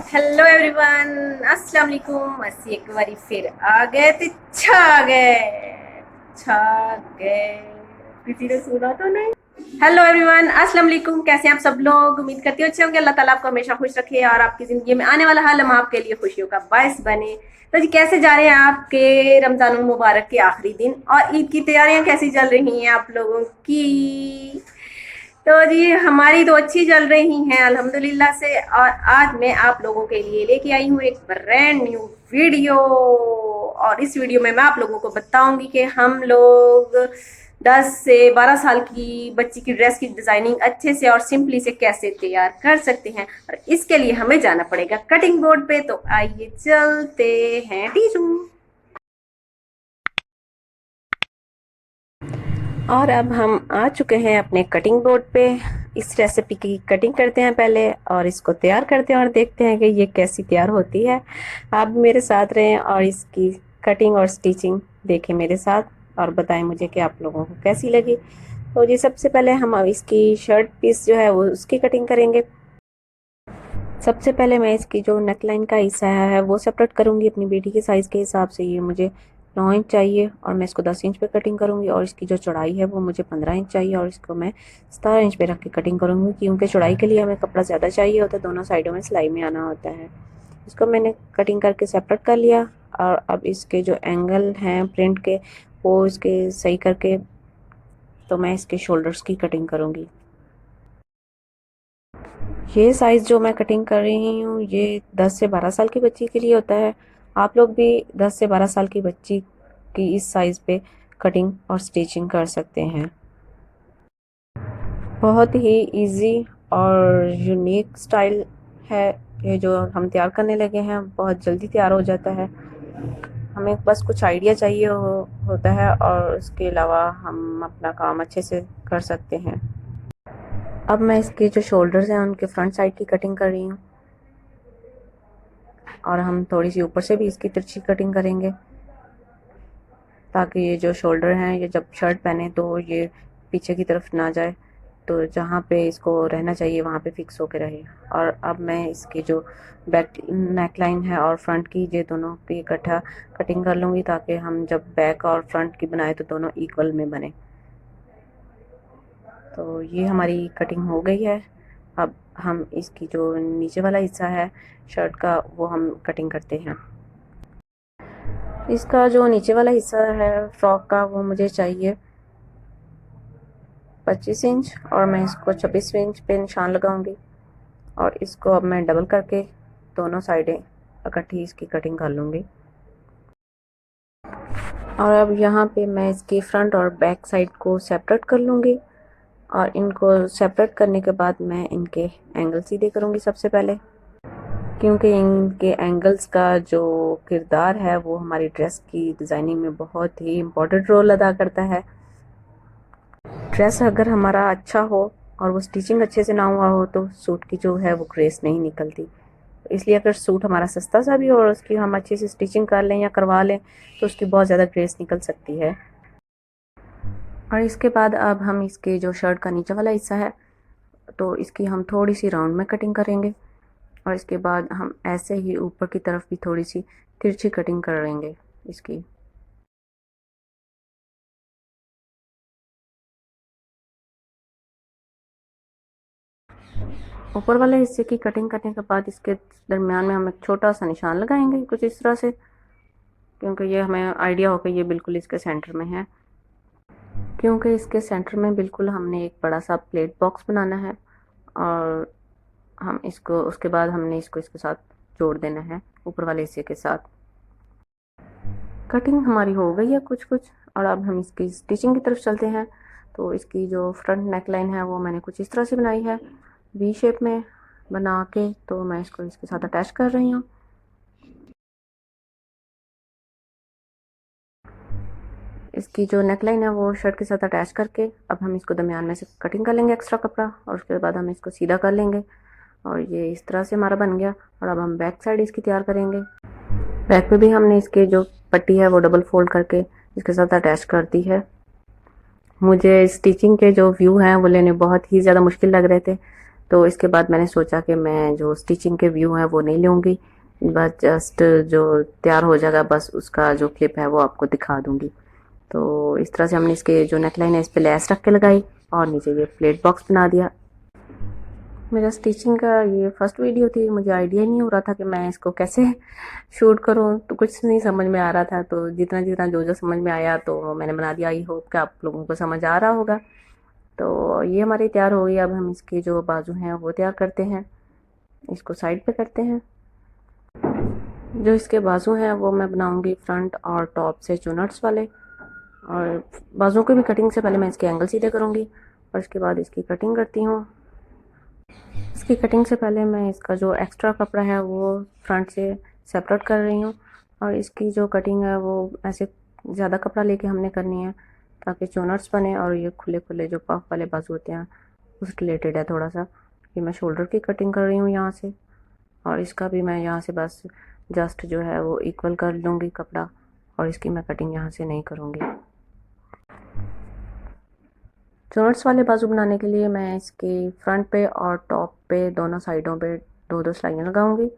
Hello everyone, अस्सलाम वालेकुम। असी एक बारी फिर आ गए तो छा गए, छा गए। किसी ने सुना तो नहीं। हेलो एवरीवन, अस्सलाम वालेकुम। कैसे हैं आप सब लोग? उम्मीद करती हूँ अच्छे होंगे। अल्लाह ताला आपको हमेशा खुश रखे और आपकी ज़िंदगी में आने वाला हर लम्हा आपके लिए खुशियों का बायस बने। तो जी, कैसे जा रहे हैं आपके रमज़ानुल मुबारक के आखिरी दिन और ईद की तैयारियां कैसी चल रही हैं आप लोगों की? तो जी, हमारी तो अच्छी चल रही हैं अल्हम्दुलिल्लाह से। और आज मैं आप लोगों के लिए लेके आई हूँ एक ब्रांड न्यू वीडियो। और इस वीडियो में मैं आप लोगों को बताऊंगी कि हम लोग 10 से 12 साल की बच्ची की ड्रेस की डिजाइनिंग अच्छे से और सिंपली से कैसे तैयार कर सकते हैं। और इसके लिए हमें जाना पड़ेगा कटिंग बोर्ड पे। तो आइए चलते हैं टीचू। और अब हम आ चुके हैं अपने कटिंग बोर्ड पे। इस रेसिपी की कटिंग करते हैं पहले और इसको तैयार करते हैं और देखते हैं कि ये कैसी तैयार होती है। आप मेरे साथ रहें और इसकी कटिंग और स्टिचिंग देखें मेरे साथ और बताएं मुझे कि आप लोगों को कैसी लगी। तो जी, सबसे पहले हम अब इसकी शर्ट पीस जो है वो उसकी कटिंग करेंगे। सबसे पहले मैं इसकी जो नेक लाइन का हिस्सा है वो सेपरेट करूँगी अपनी बेटी के साइज़ के हिसाब से। ये मुझे 9 इंच चाहिए और मैं इसको 10 इंच पे कटिंग करूँगी। और इसकी जो चौड़ाई है वो मुझे 15 इंच चाहिए और इसको मैं 17 इंच पे रख के कटिंग करूँगी, क्योंकि चौड़ाई के लिए हमें कपड़ा ज़्यादा चाहिए होता है, दोनों साइडों में सिलाई में आना होता है। इसको मैंने कटिंग करके सेपरेट कर लिया। और अब इसके जो एंगल हैं प्रिंट के वो इसके सही करके तो मैं इसके शोल्डर्स की कटिंग करूँगी। ये साइज़ जो मैं कटिंग कर रही हूँ ये 10 से 12 साल की बच्ची के लिए होता है। आप लोग भी 10 से 12 साल की बच्ची की इस साइज़ पे कटिंग और स्टिचिंग कर सकते हैं। बहुत ही इजी और यूनिक स्टाइल है ये जो हम तैयार करने लगे हैं। बहुत जल्दी तैयार हो जाता है, हमें बस कुछ आइडिया चाहिए होता है और उसके अलावा हम अपना काम अच्छे से कर सकते हैं। अब मैं इसके जो शोल्डर्स हैं उनके फ्रंट साइड की कटिंग कर रही हूँ और हम थोड़ी सी ऊपर से भी इसकी तिरछी कटिंग करेंगे, ताकि ये जो शोल्डर हैं ये जब शर्ट पहने तो ये पीछे की तरफ ना जाए, तो जहाँ पे इसको रहना चाहिए वहाँ पे फिक्स होके रहे। और अब मैं इसकी जो बैक नेक लाइन है और फ्रंट की ये दोनों की इकट्ठा कटिंग कर लूँगी, ताकि हम जब बैक और फ्रंट की बनाए तो दोनों इक्वल में बने। तो ये हमारी कटिंग हो गई है। अब हम इसकी जो नीचे वाला हिस्सा है शर्ट का वो हम कटिंग करते हैं। इसका जो नीचे वाला हिस्सा है फ्रॉक का वो मुझे चाहिए 25 इंच और मैं इसको 26 इंच पे निशान लगाऊंगी। और इसको अब मैं डबल करके दोनों साइडें इकट्ठी इसकी कटिंग कर लूँगी। और अब यहाँ पे मैं इसकी फ्रंट और बैक साइड को सेपरेट कर लूँगी। और इनको सेपरेट करने के बाद मैं इनके एंगल सीधे करूँगी सबसे पहले, क्योंकि इनके एंगल्स का जो किरदार है वो हमारी ड्रेस की डिज़ाइनिंग में बहुत ही इम्पोर्टेंट रोल अदा करता है। ड्रेस अगर हमारा अच्छा हो और वो स्टिचिंग अच्छे से ना हुआ हो तो सूट की जो है वो ग्रेस नहीं निकलती। इसलिए अगर सूट हमारा सस्ता सा भी हो और उसकी हम अच्छे से स्टिचिंग कर लें या करवा लें तो उसकी बहुत ज़्यादा ग्रेस निकल सकती है। और इसके बाद अब हम इसके जो शर्ट का नीचे वाला हिस्सा है तो इसकी हम थोड़ी सी राउंड में कटिंग करेंगे। और इसके बाद हम ऐसे ही ऊपर की तरफ भी थोड़ी सी तिरछी कटिंग करेंगे इसकी। ऊपर वाले हिस्से की कटिंग करने के बाद इसके दरमियान में हम एक छोटा सा निशान लगाएंगे कुछ इस तरह से, क्योंकि ये हमें आइडिया हो कि ये बिल्कुल इसके सेंटर में है। क्योंकि इसके सेंटर में बिल्कुल हमने एक बड़ा सा प्लेट बॉक्स बनाना है और हम इसको उसके बाद हमने इसको इसके साथ जोड़ देना है ऊपर वाले हिस्से के साथ। कटिंग हमारी हो गई है कुछ कुछ और अब हम इसकी स्टिचिंग की तरफ चलते हैं। तो इसकी जो फ्रंट नेक लाइन है वो मैंने कुछ इस तरह से बनाई है वी शेप में बना के, तो मैं इसको इसके साथ अटैच कर रही हूँ। इसकी जो नेक लाइन है वो शर्ट के साथ अटैच करके अब हम इसको दरमियान में से कटिंग कर लेंगे एक्स्ट्रा कपड़ा और उसके बाद हम इसको सीधा कर लेंगे। और ये इस तरह से हमारा बन गया। और अब हम बैक साइड इसकी तैयार करेंगे। बैक पे भी हमने इसके जो पट्टी है वो डबल फोल्ड करके इसके साथ अटैच कर दी है। मुझे स्टिचिंग के जो व्यू हैं वो लेने बहुत ही ज़्यादा मुश्किल लग रहे थे, तो इसके बाद मैंने सोचा कि मैं जो स्टिचिंग के व्यू हैं वो नहीं लूँगी, बस जस्ट जो तैयार हो जाएगा बस उसका जो क्लिप है वो आपको दिखा दूँगी। तो इस तरह से हमने इसके जो नेकलाइन है इस पर लेस रख के लगाई और नीचे ये प्लेट बॉक्स बना दिया। मेरा स्टिचिंग का ये फर्स्ट वीडियो थी, मुझे आइडिया नहीं हो रहा था कि मैं इसको कैसे शूट करूं, तो कुछ नहीं समझ में आ रहा था। तो जितना जितना जो जो समझ में आया तो मैंने बना दिया। आई होप कि आप लोगों को समझ आ रहा होगा। तो ये हमारी तैयार हो गई। अब हम इसके जो बाजू हैं वो तैयार करते हैं, इसको साइड पे करते हैं। जो इसके बाजू हैं वो मैं बनाऊंगी फ्रंट और टॉप से चुनट्स वाले। और बाजू की भी कटिंग से पहले मैं इसके एंगल सीधे करूँगी और इसके बाद इसकी कटिंग करती हूँ। इसकी कटिंग से पहले मैं इसका जो एक्स्ट्रा कपड़ा है वो फ्रंट से सेपरेट कर रही हूँ। और इसकी जो कटिंग है वो ऐसे ज़्यादा कपड़ा लेके हमने करनी है ताकि चोनट्स बने। और ये खुले खुले जो पफ वाले बाजू होते हैं उस रिलेटेड है थोड़ा सा। कि मैं शोल्डर की कटिंग कर रही हूँ यहाँ से, और इसका भी मैं यहाँ से बस जस्ट जो है वो इक्वल कर लूँगी कपड़ा, और इसकी मैं कटिंग यहाँ से नहीं करूँगी। चोनट्स वाले बाजू बनाने के लिए मैं इसके फ्रंट पे और टॉप पे दोनों साइडों पे दो दो सिलाइयाँ लगाऊंगी,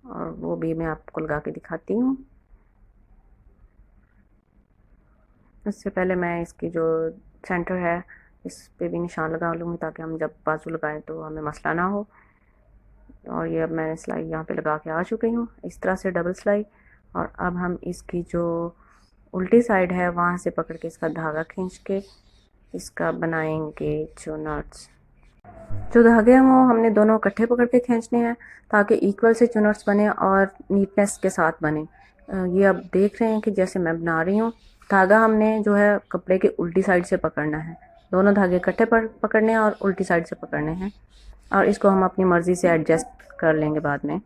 और वो भी मैं आपको लगा के दिखाती हूँ। इससे पहले मैं इसकी जो सेंटर है इस पे भी निशान लगा लूँगी ताकि हम जब बाजू लगाएं तो हमें मसला ना हो। और ये अब मैंने सिलाई यहाँ पे लगा के आ चुकी हूँ, इस तरह से डबल सिलाई। और अब हम इसकी जो उल्टी साइड है वहाँ से पकड़ के इसका धागा खींच के इसका बनाएंगे चुनट्स। जो धागे हैं वो हमने दोनों इकट्ठे पकड़ के खींचने हैं ताकि इक्वल से चुनट्स बने और नीटनेस के साथ बने। ये अब देख रहे हैं कि जैसे मैं बना रही हूँ, धागा हमने जो है कपड़े के उल्टी साइड से पकड़ना है। दोनों धागे इकट्ठे पकड़ने हैं और उल्टी साइड से पकड़ने हैं, और इसको हम अपनी मर्ज़ी से एडजस्ट कर लेंगे बाद में।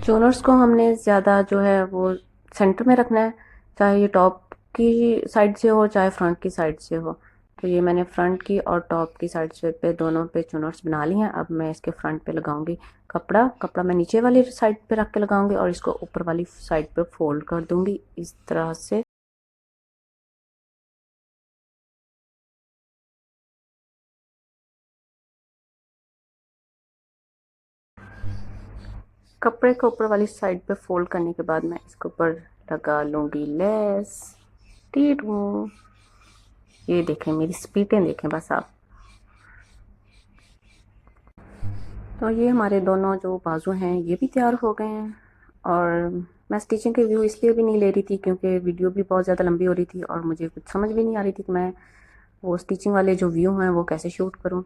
चुनट्स को हमने ज़्यादा जो है वो सेंटर में रखना है, चाहे ये टॉप की साइड से हो चाहे फ्रंट की साइड से हो। तो ये मैंने फ्रंट की और टॉप की साइड से पे दोनों पे चुनट्स बना ली हैं। अब मैं इसके फ्रंट पे लगाऊंगी कपड़ा मैं नीचे वाली साइड पे रख के लगाऊंगी और इसको ऊपर वाली साइड पे फोल्ड कर दूंगी इस तरह से। कपड़े को ऊपर वाली साइड पे फोल्ड करने के बाद मैं इसके ऊपर लगा लूँगी लेस। ये देखें, मेरी स्पीडें देखें बस आप। तो ये हमारे दोनों जो बाजू हैं ये भी तैयार हो गए हैं। और मैं स्टिचिंग के व्यू इसलिए भी नहीं ले रही थी क्योंकि वीडियो भी बहुत ज़्यादा लंबी हो रही थी और मुझे कुछ समझ भी नहीं आ रही थी कि मैं वो स्टिचिंग वाले जो व्यू हैं वो कैसे शूट करूं।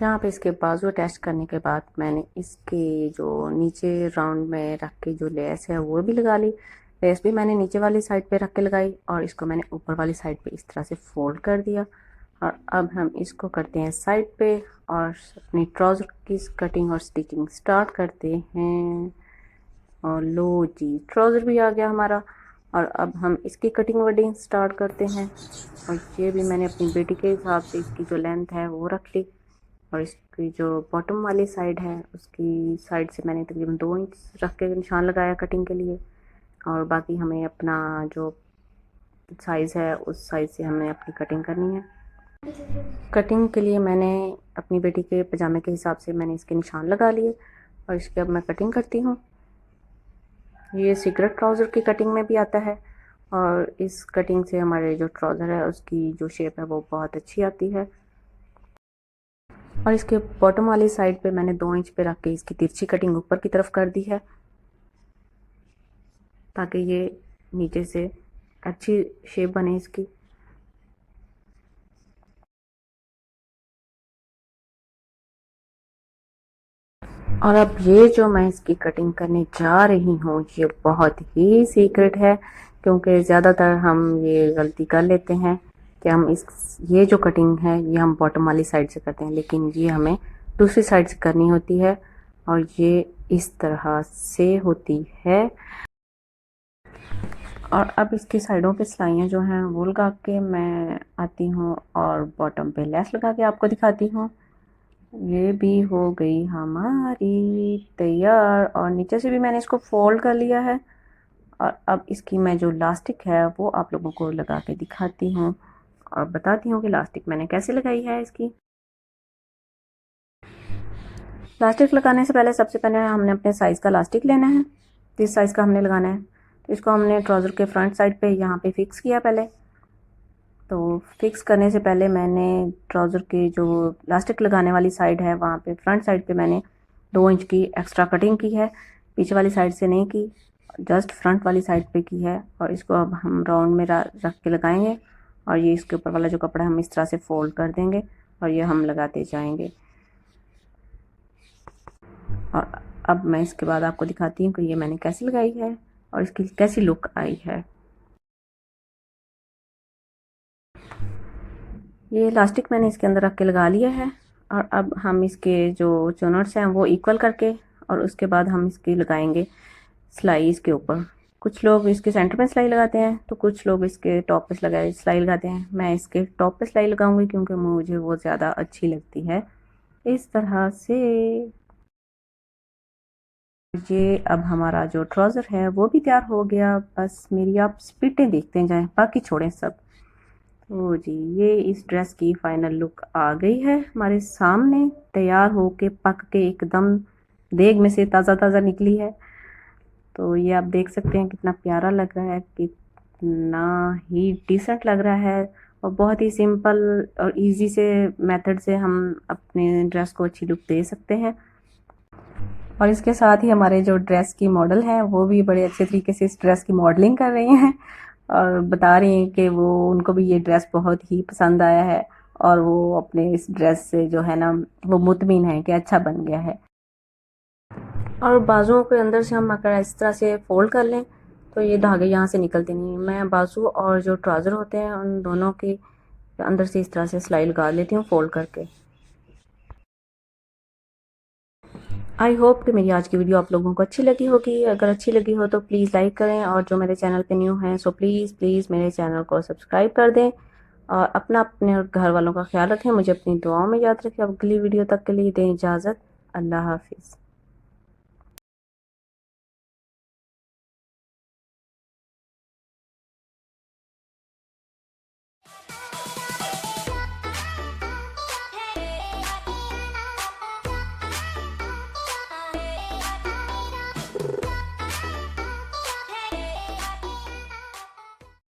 यहाँ पे इसके बाजू अटैच करने के बाद मैंने इसके जो नीचे राउंड में रख के जो लेस है वो भी लगा ली। लेस भी मैंने नीचे वाली साइड पे रख के लगाई और इसको मैंने ऊपर वाली साइड पे इस तरह से फोल्ड कर दिया। और अब हम इसको करते हैं साइड पे और अपनी ट्राउज़र की कटिंग और स्टिचिंग स्टार्ट करते हैं। और लो जी, ट्राउज़र भी आ गया हमारा। और अब हम इसकी कटिंग वटिंग स्टार्ट करते हैं। और ये भी मैंने अपनी बेटी के हिसाब से इसकी जो लेंथ है वो रख ली। और इसकी जो बॉटम वाली साइड है उसकी साइड से मैंने तकरीबन 2 इंच रख के निशान लगाया कटिंग के लिए। और बाकी हमें अपना जो साइज़ है उस साइज़ से हमें अपनी कटिंग करनी है। कटिंग के लिए मैंने अपनी बेटी के पजामे के हिसाब से मैंने इसके निशान लगा लिए और इसके अब मैं कटिंग करती हूँ। ये सीक्रेट ट्राउज़र की कटिंग में भी आता है और इस कटिंग से हमारे जो ट्राउज़र है उसकी जो शेप है वो बहुत अच्छी आती है। और इसके बॉटम वाली साइड पे मैंने 2 इंच पे रख के इसकी तिरछी कटिंग ऊपर की तरफ कर दी है ताकि ये नीचे से अच्छी शेप बने इसकी। और अब ये जो मैं इसकी कटिंग करने जा रही हूँ ये बहुत ही सीक्रेट है क्योंकि ज़्यादातर हम ये गलती कर लेते हैं कि हम ये जो कटिंग है ये हम बॉटम वाली साइड से करते हैं, लेकिन ये हमें दूसरी साइड से करनी होती है और ये इस तरह से होती है। और अब इसकी साइडों पे सिलाइयाँ जो हैं वो लगा के मैं आती हूँ और बॉटम पे लेस लगा के आपको दिखाती हूँ। ये भी हो गई हमारी तैयार और नीचे से भी मैंने इसको फोल्ड कर लिया है। और अब इसकी मैं जो लास्टिक है वो आप लोगों को लगा के दिखाती हूँ। और बताती हूँ कि लास्टिक मैंने कैसे लगाई है इसकी। लास्टिक लगाने से पहले सबसे पहले हमने अपने साइज़ का लास्टिक लेना है, जिस साइज़ का हमने लगाना है। तो इसको हमने ट्राउज़र के फ्रंट साइड पे यहाँ पे फिक्स किया पहले। तो फिक्स करने से पहले मैंने ट्राउज़र के जो लास्टिक लगाने वाली साइड है वहाँ पे फ्रंट साइड पे मैंने 2 इंच की एक्स्ट्रा कटिंग की है, पीछे वाली साइड से नहीं की, जस्ट फ्रंट वाली साइड पे की है। और इसको अब हम राउंड में रख के लगाएंगे और ये इसके ऊपर वाला जो कपड़ा हम इस तरह से फोल्ड कर देंगे और ये हम लगाते जाएंगे। और अब मैं इसके बाद आपको दिखाती हूँ कि ये मैंने कैसे लगाई है और इसकी कैसी लुक आई है। ये इलास्टिक मैंने इसके अंदर रख के लगा लिया है और अब हम इसके जो चुनट्स हैं वो इक्वल करके और उसके बाद हम इसकी लगाएंगे सिलाई इसके ऊपर। कुछ लोग इसके सेंटर में सिलाई लगाते हैं तो कुछ लोग इसके टॉप पे सिलाई लगाते हैं। मैं इसके टॉप पे सिलाई लगाऊंगी क्योंकि मुझे वो ज़्यादा अच्छी लगती है। इस तरह से ये अब हमारा जो ट्राउज़र है वो भी तैयार हो गया। बस मेरी आप स्पिटें देखते जाएं, बाकी छोड़ें सब। तो जी ये इस ड्रेस की फाइनल लुक आ गई है हमारे सामने, तैयार हो के पक के एकदम देग में से ताज़ा ताज़ा निकली है। तो ये आप देख सकते हैं कितना प्यारा लग रहा है, कितना ही डिसेंट लग रहा है और बहुत ही सिंपल और इजी से मेथड से हम अपने ड्रेस को अच्छी लुक दे सकते हैं। और इसके साथ ही हमारे जो ड्रेस की मॉडल हैं वो भी बड़े अच्छे तरीके से इस ड्रेस की मॉडलिंग कर रही हैं और बता रही हैं कि वो उनको भी ये ड्रेस बहुत ही पसंद आया है और वो अपने इस ड्रेस से जो है ना वो मुतमिन है कि अच्छा बन गया है। और बाजुओं के अंदर से हम अगर इस तरह से फोल्ड कर लें तो ये धागे यहाँ से निकलते नहीं। मैं बाजू और जो ट्राउज़र होते हैं उन दोनों के अंदर से इस तरह से सिलाई लगा लेती हूँ फोल्ड करके। आई होप कि मेरी आज की वीडियो आप लोगों को अच्छी लगी होगी। अगर अच्छी लगी हो तो प्लीज़ लाइक करें और जो मेरे चैनल पे न्यू हैं सो प्लीज़ मेरे चैनल को सब्सक्राइब कर दें और अपने और घर वालों का ख्याल रखें। मुझे अपनी दुआओं में याद रखें। अगली वीडियो तक के लिए दें इजाज़त। अल्लाह हाफिज़।